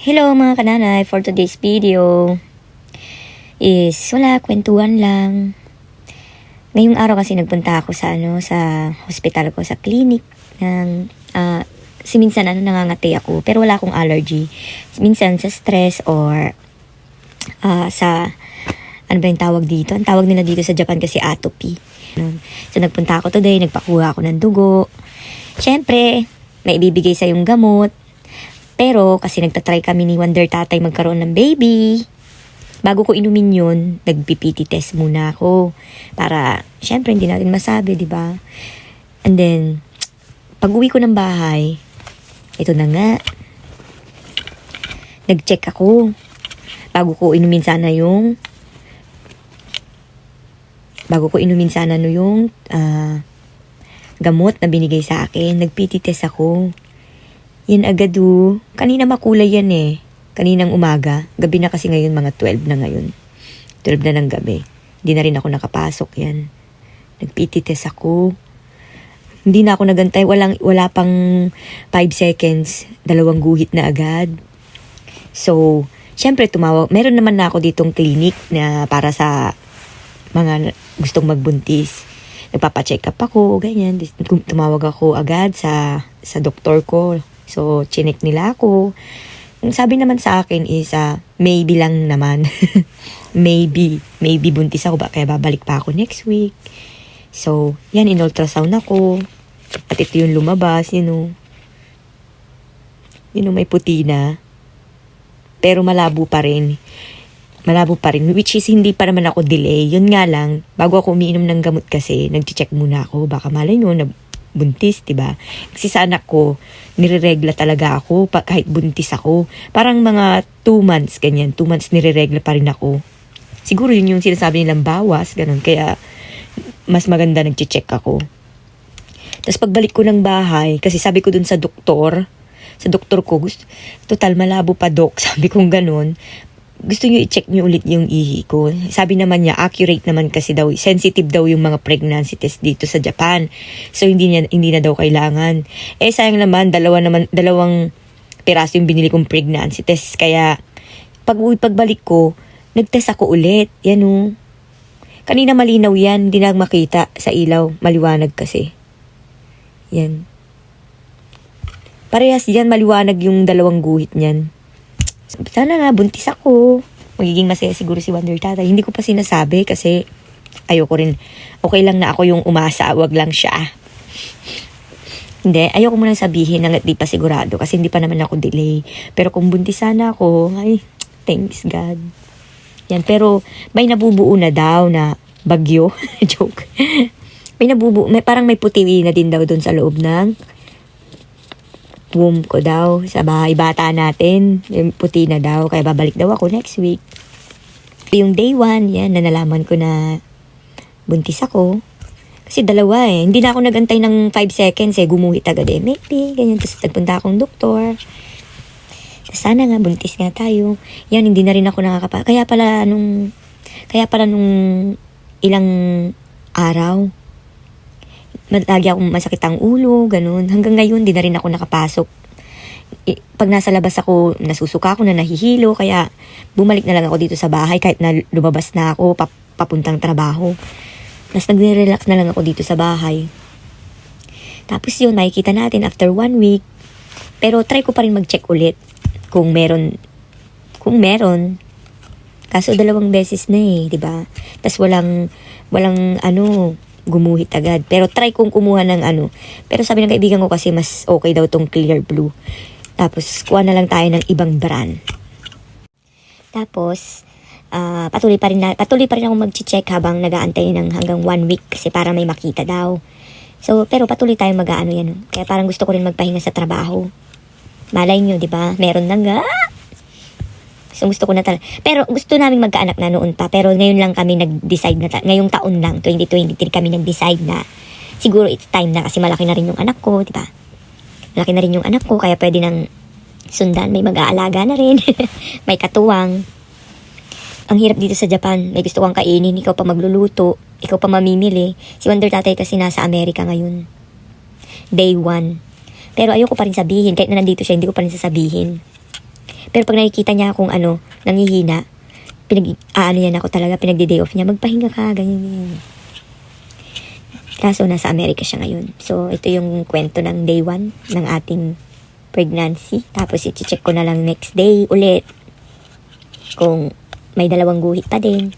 Hello mga kananay, for today's video is wala, kwentuhan lang. Ngayong araw kasi nagpunta ako sa sa hospital ko, sa clinic ng kasi minsan nangangati ako pero wala akong allergy. Minsan sa stress or sa ano ba yung tawag dito? Ang tawag nila dito sa Japan kasi atopy. So nagpunta ako today, nagpakuha ako ng dugo. Siyempre, may ibibigay sa yung gamot. Pero kasi nagtatry kami ni Wonder Tatay magkaroon ng baby. Bago ko inumin yun, nag-PPT test muna ako. Para, syempre, hindi natin masabi, di ba? And then, pag uwi ko ng bahay, ito na nga. Nag-check ako. Bago ko inumin sana yung gamot na binigay sa akin. Nag-PT test ako. Yan agad Kanina makulay yan Kaninang umaga. Gabi na kasi ngayon, mga 12 na ngayon. 12 na ng gabi. Hindi na rin ako nakapasok yan. Nag-PT test ako. Hindi na ako nagantay. Wala pang 5 seconds. 2 guhit na agad. So, syempre tumawag. Meron naman na ako ditong clinic na para sa mga gustong magbuntis. Nagpapacheck up ako, ganyan. Tumawag ako agad sa doktor ko. So, chinek nila ako. Ang sabi naman sa akin is, maybe lang naman. maybe buntis ako. Kaya babalik pa ako next week. So, yan, in-ultrasound ako. At ito yung lumabas, may puti na. Pero malabo pa rin. Which is hindi pa naman ako delay. Yun nga lang, bago ako umiinom ng gamot kasi, nag-check muna ako. Baka malay nyo, buntis, diba? Kasi sa anak ko, nireregla talaga ako kahit buntis ako. Parang mga 2 months, ganyan. 2 months nireregla pa rin ako. Siguro yun yung sinasabi nilang bawas, ganun. Kaya, mas maganda nag-check ako. Tapos pagbalik ko ng bahay, kasi sabi ko dun sa doktor ko, total malabo pa doc, sabi kong ganun. Gusto nyo i-check nyo ulit yung ihi ko. Sabi naman niya, accurate naman kasi daw, sensitive daw yung mga pregnancy test dito sa Japan. So, hindi na daw kailangan. Sayang naman, dalawang piraso yung binili kong pregnancy test. Kaya, pagbalik ko, nagtest ako ulit. Yan Kanina malinaw yan, hindi na makita sa ilaw. Maliwanag kasi. Yan. Parehas yan, maliwanag yung 2 guhit niyan. Sana nga, buntis ako. Magiging masaya siguro si Wonder Tatay. Hindi ko pa sinasabi kasi ayoko rin. Okay lang na ako yung umasa, wag lang siya. Hindi, ayoko muna sabihin hanggat di pa sigurado kasi hindi pa naman ako delay. Pero kung buntis sana ako, ay, thanks God. Yan, pero may nabubuo na daw na bagyo. Joke. Parang may puti na din daw doon sa loob ng womb ko daw, sa bahay bata natin. Yung puti na daw, kaya babalik daw ako next week. Yung day 1, yan, nalaman ko na buntis ako. Kasi 2 Hindi na ako nagantay ng 5 seconds gumuhit agad maybe, ganyan. Tapos nagpunta akong doktor. Sana nga, buntis nga tayo. Yan, hindi na rin ako Kaya pala nung ilang araw, lagi akong masakit ang ulo, ganun. Hanggang ngayon, di na rin ako nakapasok. Pag nasa labas ako, nasusuka ako na nahihilo, kaya bumalik na lang ako dito sa bahay kahit na lumabas na ako, papuntang trabaho. Mas nagre-relax na lang ako dito sa bahay. Tapos yun, makikita natin after 1 week. Pero try ko pa rin mag-check ulit kung meron. Kaso 2 beses na di ba? Tapos walang gumuhit agad. Pero try kong kumuha ng Pero sabi ng kaibigan ko kasi mas okay daw tong clear blue. Tapos kuha na lang tayo ng ibang brand. Tapos patuloy pa rin ako mag-check habang nag-aantay ng hanggang 1 week kasi para may makita daw. So, pero patuloy tayo yan. Kaya parang gusto ko rin magpahinga sa trabaho. Malay nyo, di ba? Meron na nga. So, gusto ko na talaga. Pero gusto namin magkaanak na noon pa. Pero ngayon lang kami nag-decide na, ngayong taon lang, 2023 kami nag-decide na siguro it's time na kasi malaki na rin yung anak ko, di ba? Malaki na rin yung anak ko, kaya pwede nang sundan. May mag-aalaga na rin. May katuwang. Ang hirap dito sa Japan. May gusto kang kainin, ikaw pa magluluto, ikaw pa mamimili. Si Wonder Tatay kasi nasa Amerika ngayon. Day 1. Pero ayoko pa rin sabihin. Kahit na nandito siya, hindi ko pa rin sasabihin. Pero pag nakikita niya akong nangihina, ano yan ako talaga, pinagdi-day off niya, magpahinga ka, ganyan. Kaso nasa Amerika siya ngayon. So, ito yung kwento ng day 1 ng ating pregnancy. Tapos, i-check ko na lang next day ulit kung may 2 guhit pa din.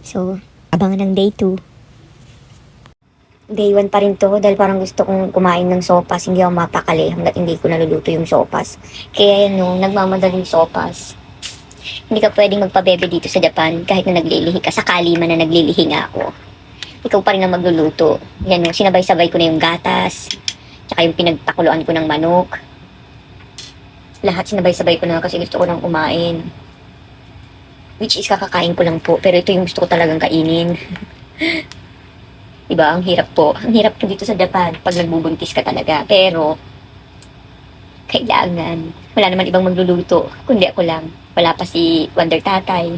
So, abangan ng day 2. Day 1 pa rin to dahil parang gusto kong kumain ng sopas. Hindi ako mapakali hanggat hindi ko naluluto yung sopas. Kaya yan nagmamadaling sopas. Hindi ka pwedeng magpabebe dito sa Japan kahit na naglilihi ka. Sakali man na naglilihi nga ako. Ikaw pa rin ang magluluto. Yan sinabay-sabay ko na yung gatas. Tsaka yung pinagpakuluan ko ng manok. Lahat sinabay-sabay ko na kasi gusto ko nang kumain. Which is kakakain ko lang po. Pero ito yung gusto ko talagang kainin. Diba? Ang hirap po. Ang hirap po dito sa Japan pag nagbubuntis ka talaga. Pero, kailangan. Wala naman ibang magluluto. Kundi ako lang. Wala pa si Wonder Tatay.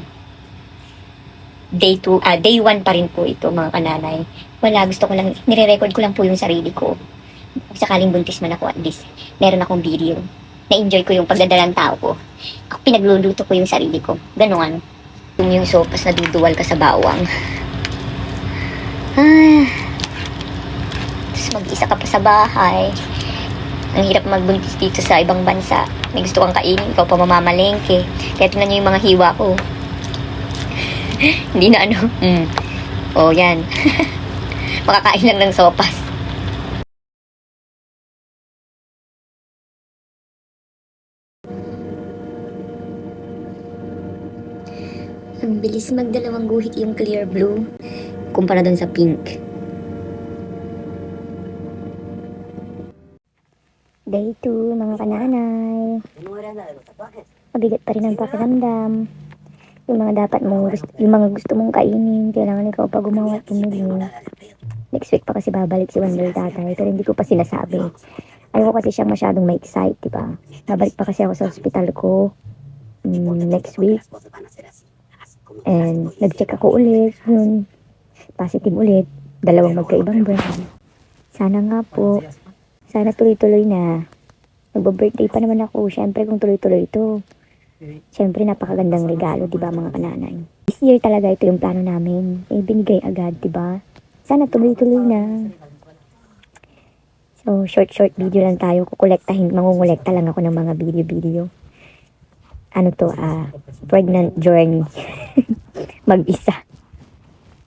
Day 1 pa rin po ito mga kananay. Wala, gusto ko lang, nire-record ko lang po yung sarili ko. Sakaling buntis man ako, at least meron akong video. Na-enjoy ko yung pagdadalang tao ko. Ako pinagluluto ko yung sarili ko. Ganon. Yung sopas na duduwal ka sa bawang. Tapos mag-isa ka pa sa bahay. Ang hirap magbuntis dito sa ibang bansa. May gusto kang kainin, ikaw pa mamamalengke. Kaya tingnan nyo yung mga hiwa ko. Hindi na Oh, yan. Makakain lang ng sopas. Ang bilis magdalawang guhit yung clear blue kumpara dun sa pink. Day 2, mga kananay. Mabigat pa rin ang pakiramdam. Yung mga yung mga gusto mong kainin, kailangan ikaw pa gumawa at pumili. Next week pa kasi babalik si Wonder Tatay, pero hindi ko pa sinasabi. Ayoko kasi siyang masyadong ma-excite, diba? Babalik pa kasi ako sa hospital ko next week. And nag-check ako ulit, yun. Positive ulit, 2 magkaibang brand. Sana nga po, sana tuloy-tuloy na. Magbo-birthday pa naman ako, syempre kung tuloy-tuloy ito. Siyempre, napakagandang regalo, di ba mga kananay? This year talaga ito yung plano namin. Binigay agad, di ba? Sana tuloy-tuloy na. So, short video lang tayo. Mangungulekta lang ako ng mga video-video. Pregnant journey. Mag-isa.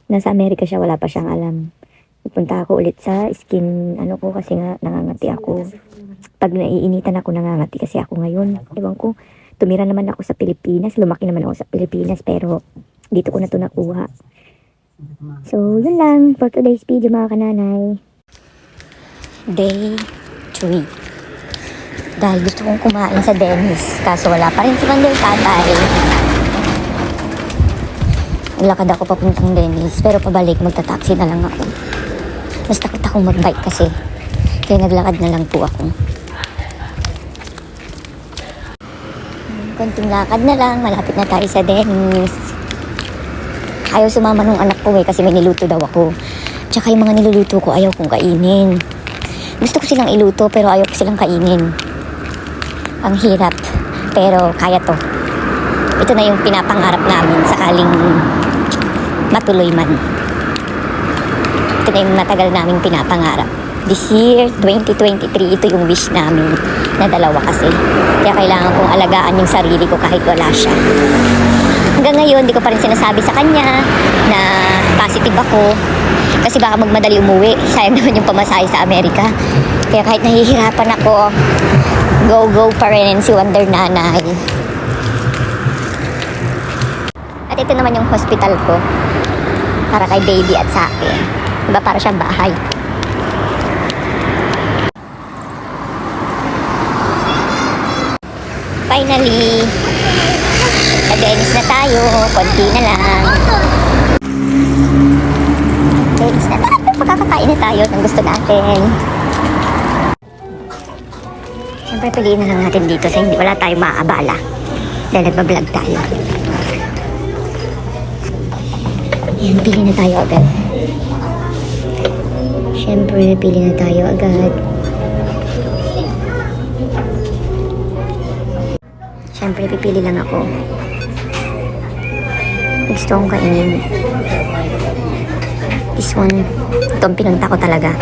Nasa Amerika siya, wala pa siyang alam. Pupunta ako ulit sa skin, ko kasi nga, nangangati ako. Pag naiinitan ako, nangangati kasi ako ngayon. Ewan ko. Tumira naman ako sa Pilipinas, lumaki naman ako sa Pilipinas, pero dito ko na ito nakuha. So, yun lang for today's video mga kananay. Day 3. Dahil gusto kong kumain sa Dennis, kaso wala pa rin si Wonder Tatay. Naglakad ako papuntang Dennis, pero pabalik magta-taxi na lang ako. Mas takot akong mag-bike kasi, kaya naglakad na lang po ako. Konting lakad na lang, malapit na tayo sa Dennis. Ayaw sumama nung anak ko kasi may niluto daw ako. Tsaka yung mga niluluto ko ayaw kong kainin. Gusto ko silang iluto pero ayaw ko silang kainin. Ang hirap, pero kaya to. Ito na yung pinapangarap namin sakaling matuloy man. Ito na yung matagal naming pinapangarap. This year, 2023, ito yung wish namin na 2 kasi. Kaya kailangan kong alagaan yung sarili ko kahit wala siya. Hanggang ngayon, di ko pa rin sinasabi sa kanya na positive ako. Kasi baka magmadali umuwi. Sayang naman yung pamasahe sa Amerika. Kaya kahit nahihirapan ako, go pa rin si Wonder Nanay. At ito naman yung hospital ko. Para kay baby at sa akin. Diba para siyang bahay. Finally, nag-Dennis na tayo. Konti na lang. Dennis na tayo. Pagkakakain na tayo ng gusto natin. Siyempre, piliin na lang natin dito sa hindi wala tayong maaabala. Dahil nagbablog tayo. Yan, pili na tayo agad. Siyempre, pili na tayo agad. syempre pipili lang ako. Gusto kong kainin. This one, ito ang pinunta ko talaga.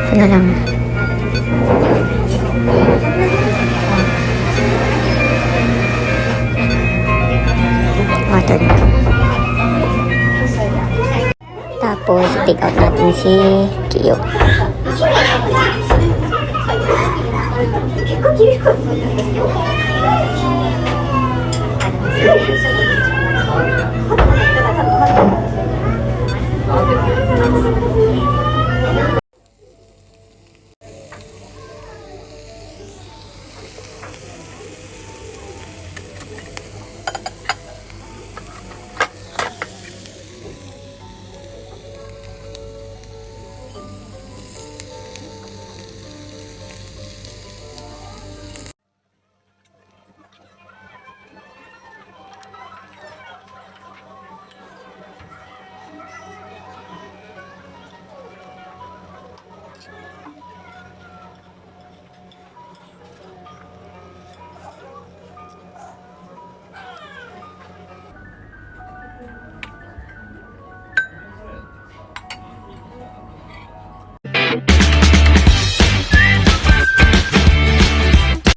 Ito na lang. Water. Tapos, take out natin si Kiyo.